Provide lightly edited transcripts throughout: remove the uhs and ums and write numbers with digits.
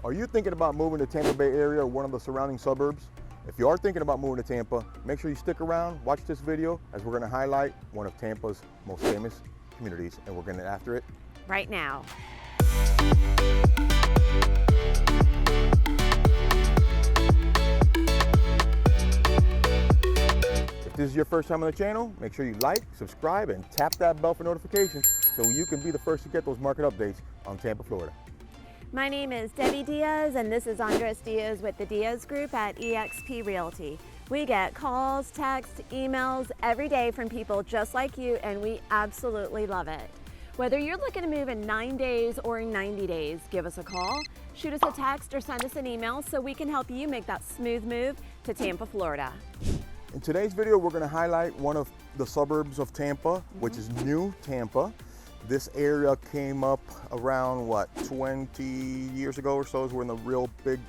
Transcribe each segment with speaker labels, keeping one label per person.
Speaker 1: Are you thinking about moving to Tampa Bay area or one of the surrounding suburbs? If you are thinking about moving to Tampa, make sure you stick around, watch this video, as we're gonna highlight one of Tampa's most famous communities, and we're gonna get after it
Speaker 2: right now.
Speaker 1: If this is your first time on the channel, make sure you like, subscribe, and tap that bell for notifications so you can be the first to get those market updates on Tampa, Florida.
Speaker 2: My name is Debbie Diaz, and this is Andres Diaz with the Diaz Group at eXp Realty. We get calls, texts, emails every day from people just like you, and we absolutely love it. Whether you're looking to move in 9 days or 90 days, give us a call, shoot us a text, or send us an email so we can help you make that smooth move to Tampa, Florida.
Speaker 1: In today's video, we're going to highlight one of the suburbs of Tampa, which is New Tampa. This area came up around, what, 20 years ago or so is when the real big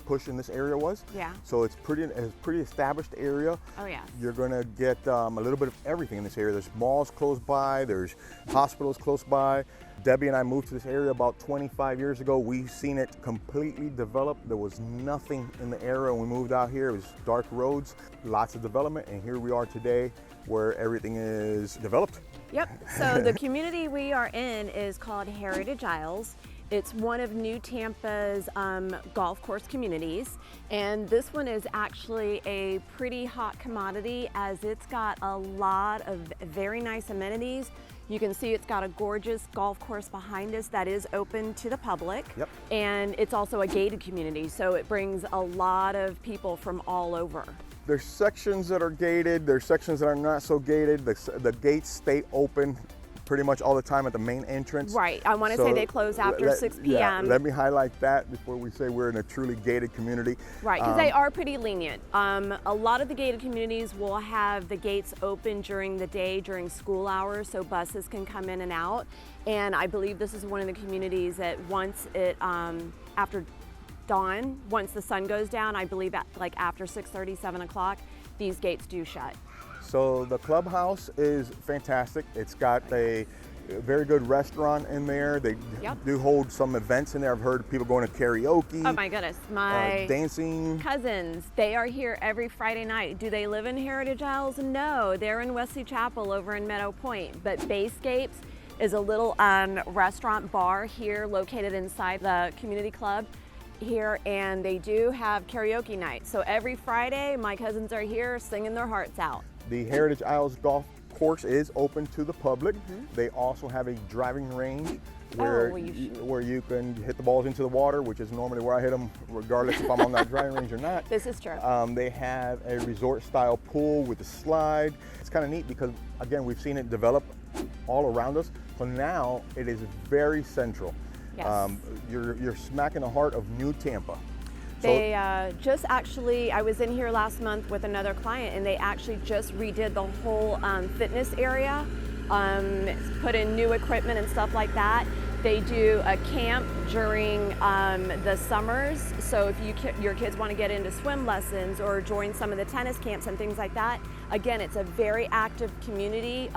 Speaker 1: push in this area was.
Speaker 2: Yeah.
Speaker 1: So it's a pretty established area.
Speaker 2: Oh, yeah.
Speaker 1: You're going to get a little bit of everything in this area. There's malls close by, there's hospitals close by. Debbie and I moved to this area about 25 years ago. We've seen it completely developed. There was nothing in the area when we moved out here. It was dark roads, lots of development, and here we are today where everything is developed.
Speaker 2: Yep, so the community we are in is called Heritage Isles. It's one of New Tampa's golf course communities, and this one is actually a pretty hot commodity as it's got a lot of very nice amenities. You can see it's got a gorgeous golf course behind us that is open to the public. Yep. And it's also a gated community, so it brings a lot of people from all over.
Speaker 1: There's sections that are gated, there's sections that are not so gated. The gates stay open pretty much all the time at the main entrance.
Speaker 2: Right, I want to say they close after 6 p.m.
Speaker 1: Yeah, let me highlight that before we say we're in a truly gated community.
Speaker 2: Right, because they are pretty lenient. A lot of the gated communities will have the gates open during the day, during school hours, so buses can come in and out. And I believe this is one of the communities that once it, after dawn, once the sun goes down, I believe at like after 6:30, 7 o'clock, these gates do shut.
Speaker 1: So the clubhouse is fantastic. It's got a very good restaurant in there. They do hold some events in there. I've heard people going to karaoke.
Speaker 2: Oh my goodness, my
Speaker 1: dancing
Speaker 2: cousins, they are here every Friday night. Do they live in Heritage Isles? No, they're in Wesley Chapel over in Meadow Point. But Bayscapes is a little restaurant bar here located inside the community club here, and they do have karaoke night. So every Friday, my cousins are here singing their hearts out.
Speaker 1: The Heritage Isles golf course is open to the public. They also have a driving range where you can hit the balls into the water, which is normally where I hit them, regardless if I'm on that driving range or not.
Speaker 2: This is true.
Speaker 1: They have a resort-style pool with a slide. It's kind of neat because, again, we've seen it develop all around us. So now it is very central.
Speaker 2: Yes.
Speaker 1: You're smack in the heart of New Tampa.
Speaker 2: They just actually, I was in here last month with another client, and they actually just redid the whole fitness area, put in new equipment and stuff like that. They do a camp during the summers, so if your kids want to get into swim lessons or join some of the tennis camps and things like that, again, it's a very active community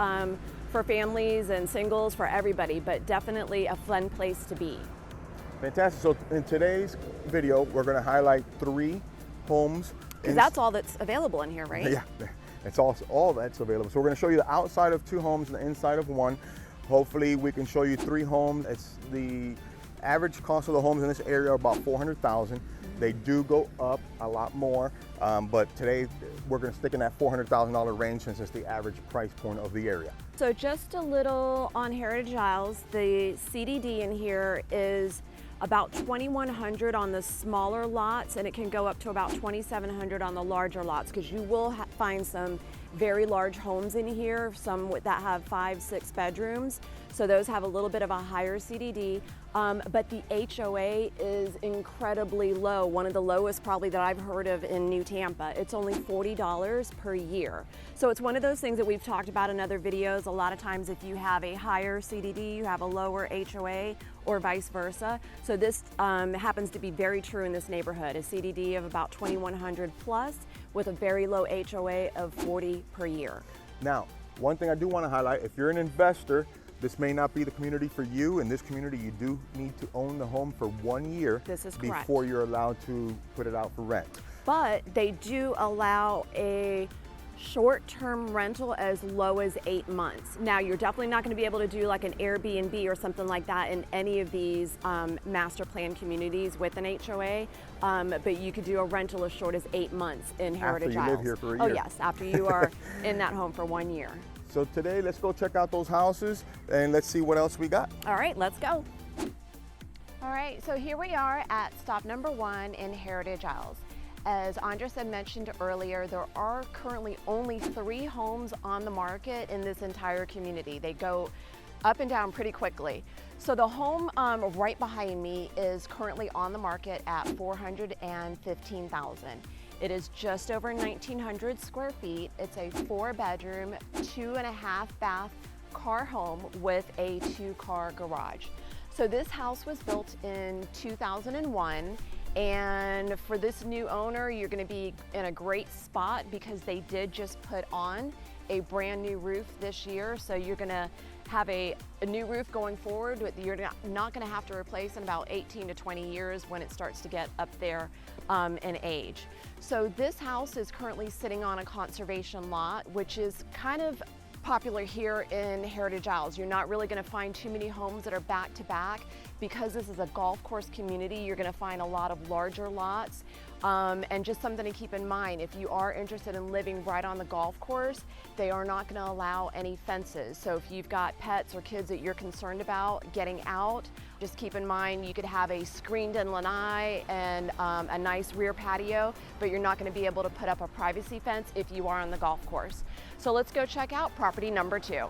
Speaker 2: for families and singles, for everybody, but definitely a fun place to be.
Speaker 1: Fantastic. So in today's video, we're going to highlight 3 homes.
Speaker 2: Because that's all that's available in here, right?
Speaker 1: Yeah, it's all that's available. So we're going to show you the outside of 2 homes and the inside of 1. Hopefully we can show you 3 homes. It's the average cost of the homes in this area are about $400,000. They do go up a lot more, but today we're going to stick in that $400,000 range since it's the average price point of the area.
Speaker 2: So just a little on Heritage Isles, the CDD in here is about $2,100 on the smaller lots, and it can go up to about $2,700 on the larger lots, because you will find some very large homes in here, some that have 5, 6 bedrooms. So those have a little bit of a higher CDD, but the HOA is incredibly low, one of the lowest probably that I've heard of in New Tampa. It's only $40 per year. So it's one of those things that we've talked about in other videos. A lot of times if you have a higher CDD, you have a lower HOA, or vice versa. So this happens to be very true in this neighborhood, a CDD of about $2,100 plus with a very low HOA of $40 per year.
Speaker 1: Now, one thing I do want to highlight, if you're an investor This may not be the community for you. In this community, you do need to own the home for 1 year
Speaker 2: This is correct.
Speaker 1: before you're allowed to put it out for rent.
Speaker 2: But they do allow a short-term rental as low as 8 months. Now, you're definitely not going to be able to do like an Airbnb or something like that in any of these master plan communities with an HOA, but you could do a rental as short as 8 months in Heritage Isles.
Speaker 1: After you live here for a year.
Speaker 2: Oh yes, after you are in that home for 1 year.
Speaker 1: So today, let's go check out those houses and let's see what else we got.
Speaker 2: All right, let's go. All right, so here we are at stop number 1 in Heritage Isles. As Andres had mentioned earlier, there are currently only 3 homes on the market in this entire community. They go up and down pretty quickly. So the home right behind me is currently on the market at $415,000. It is just over 1,900 square feet. It's a 4-bedroom, 2.5 bath car home with a 2-car garage. So this house was built in 2001. And for this new owner, you're going to be in a great spot because they did just put on a brand new roof this year. So you're going to have a new roof going forward that you're not going to have to replace in about 18 to 20 years when it starts to get up there in age. So this house is currently sitting on a conservation lot, which is kind of popular here in Heritage Isles. You're not really going to find too many homes that are back to back. Because this is a golf course community, you're going to find a lot of larger lots. And just something to keep in mind, if you are interested in living right on the golf course, they are not going to allow any fences. So if you've got pets or kids that you're concerned about getting out, just keep in mind you could have a screened-in lanai and a nice rear patio, but you're not going to be able to put up a privacy fence if you are on the golf course. So let's go check out property number 2.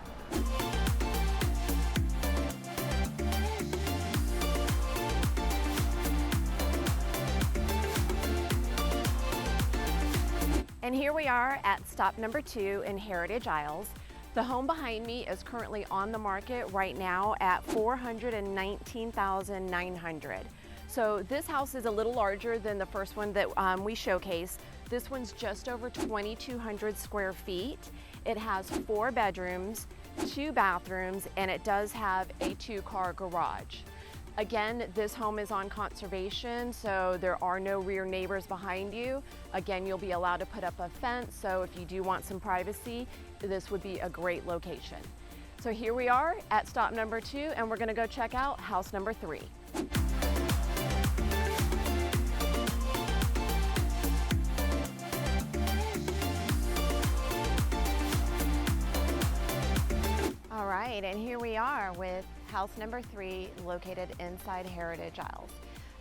Speaker 2: And here we are at stop number 2 in Heritage Isles. The home behind me is currently on the market right now at $419,900. So this house is a little larger than the first one that we showcased. This one's just over 2,200 square feet. It has 4 bedrooms, 2 bathrooms, and it does have a 2-car garage. Again, this home is on conservation, so there are no rear neighbors behind you. Again, you'll be allowed to put up a fence, so if you do want some privacy, this would be a great location. So here we are at stop number 2, and we're gonna go check out house number 3. All right, and here we are with house number 3 located inside Heritage Isles.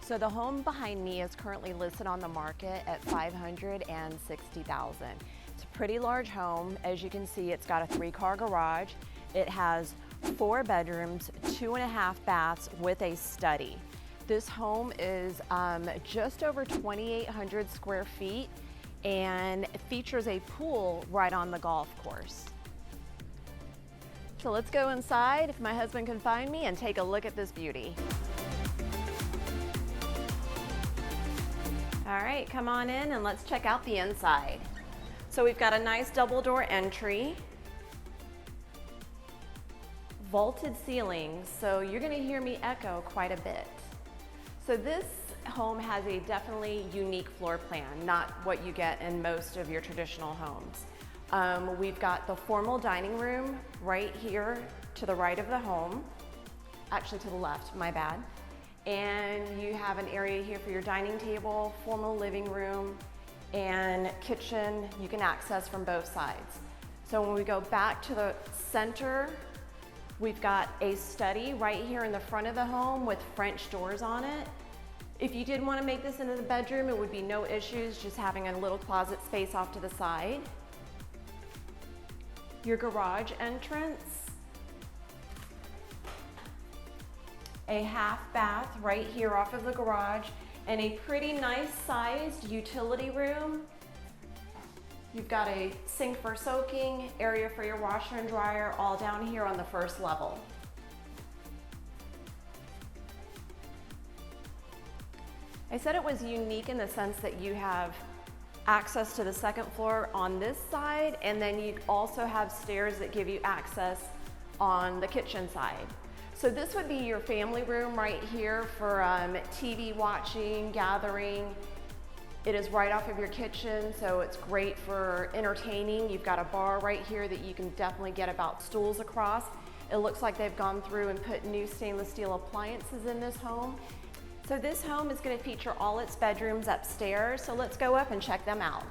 Speaker 2: So the home behind me is currently listed on the market at $560,000. It's a pretty large home. As you can see, it's got a 3-car garage. It has 4 bedrooms, 2.5 baths with a study. This home is just over 2,800 square feet and features a pool right on the golf course. So let's go inside, if my husband can find me, and take a look at this beauty. All right, come on in and let's check out the inside. So we've got a nice double door entry, vaulted ceilings, so you're gonna hear me echo quite a bit. So this home has a definitely unique floor plan, not what you get in most of your traditional homes. We've got the formal dining room right here to the right of the home, actually to the left, my bad. And you have an area here for your dining table, formal living room, and kitchen you can access from both sides. So when we go back to the center, we've got a study right here in the front of the home with French doors on it. If you did want to make this into the bedroom, it would be no issues, just having a little closet space off to the side. Your garage entrance, a half bath right here off of the garage, and a pretty nice sized utility room. You've got a sink for soaking, area for your washer and dryer, all down here on the first level. I said it was unique in the sense that you have access to the second floor on this side, and then you also have stairs that give you access on the kitchen side. So this would be your family room right here for TV watching, gathering. It is right off of your kitchen, so it's great for entertaining. You've got a bar right here that you can definitely get about stools across. It looks like they've gone through and put new stainless steel appliances in this home. So this home is going to feature all its bedrooms upstairs, so let's go up and check them out.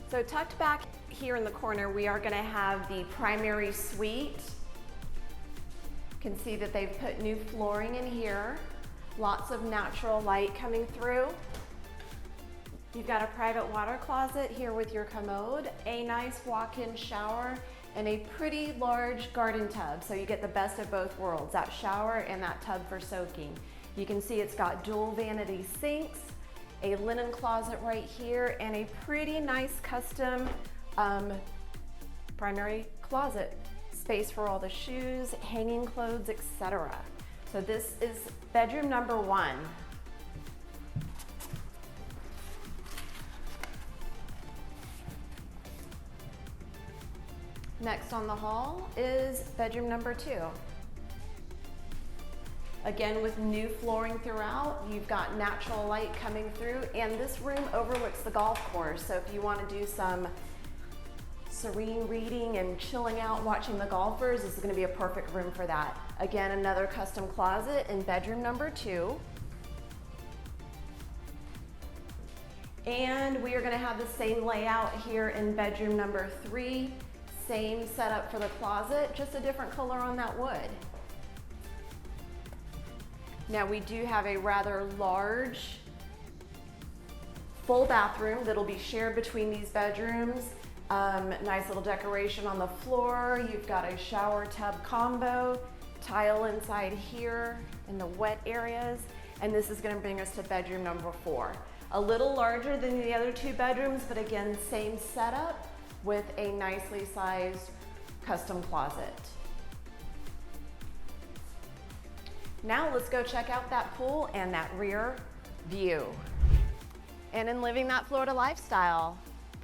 Speaker 2: So tucked back here in the corner, we are going to have the primary suite. You can see that they've put new flooring in here. Lots of natural light coming through. You've got a private water closet here with your commode, a nice walk-in shower, and a pretty large garden tub. So you get the best of both worlds, that shower and that tub for soaking. You can see it's got dual vanity sinks, a linen closet right here, and a pretty nice custom primary closet. Space for all the shoes, hanging clothes, etc. So this is bedroom number 1. Next on the hall is bedroom number 2. Again, with new flooring throughout, you've got natural light coming through, and this room overlooks the golf course. So if you want to do some serene reading and chilling out watching the golfers, this is going to be a perfect room for that. Again, another custom closet in bedroom number 2. And we are going to have the same layout here in bedroom number 3. Same setup for the closet, just a different color on that wood. Now we do have a rather large full bathroom that'll be shared between these bedrooms. Nice little decoration on the floor. You've got a shower tub combo, tile inside here in the wet areas, and this is going to bring us to bedroom number 4. A little larger than the other 2 bedrooms, but again, same setup with a nicely sized custom closet. Now let's go check out that pool and that rear view. And in living that Florida lifestyle,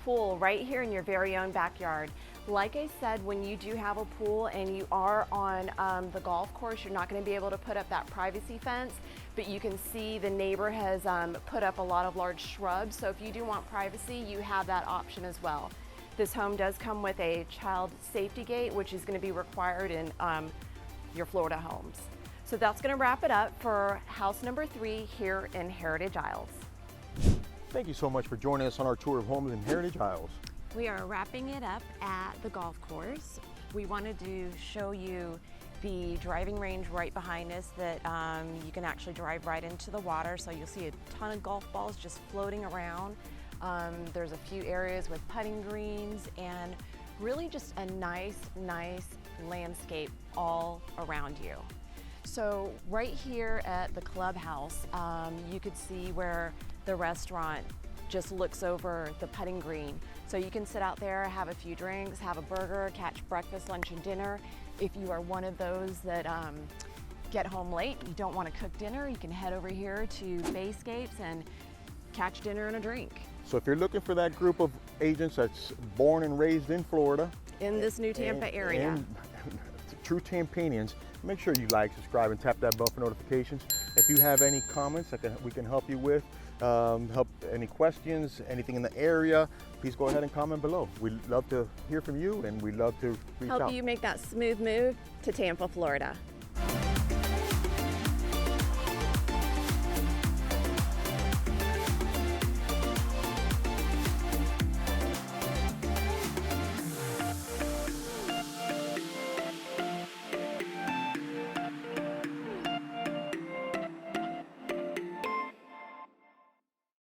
Speaker 2: pool right here in your very own backyard. Like I said, when you do have a pool and you are on the golf course, you're not going to be able to put up that privacy fence, but you can see the neighbor has put up a lot of large shrubs. So if you do want privacy, you have that option as well. This home does come with a child safety gate, which is going to be required in your Florida homes. So that's going to wrap it up for house number 3 here in Heritage Isles.
Speaker 1: Thank you so much for joining us on our tour of homes in Heritage Isles.
Speaker 2: We are wrapping it up at the golf course. We wanted to show you the driving range right behind us that you can actually drive right into the water. So you'll see a ton of golf balls just floating around. There's a few areas with putting greens and really just a nice landscape all around you. So right here at the clubhouse, you could see where the restaurant just looks over the putting green. So you can sit out there, have a few drinks, have a burger, catch breakfast, lunch, and dinner. If you are one of those that get home late, you don't want to cook dinner, you can head over here to Bayscapes and catch dinner and a drink.
Speaker 1: So if you're looking for that group of agents that's born and raised in Florida,
Speaker 2: in this new Tampa area,
Speaker 1: and true Tampanians, make sure you like, subscribe, and tap that bell for notifications. If you have any comments that we can help you with, any questions, anything in the area, please go ahead and comment below. We'd love to hear from you, and we'd love to reach out.
Speaker 2: Help you make that smooth move to Tampa, Florida.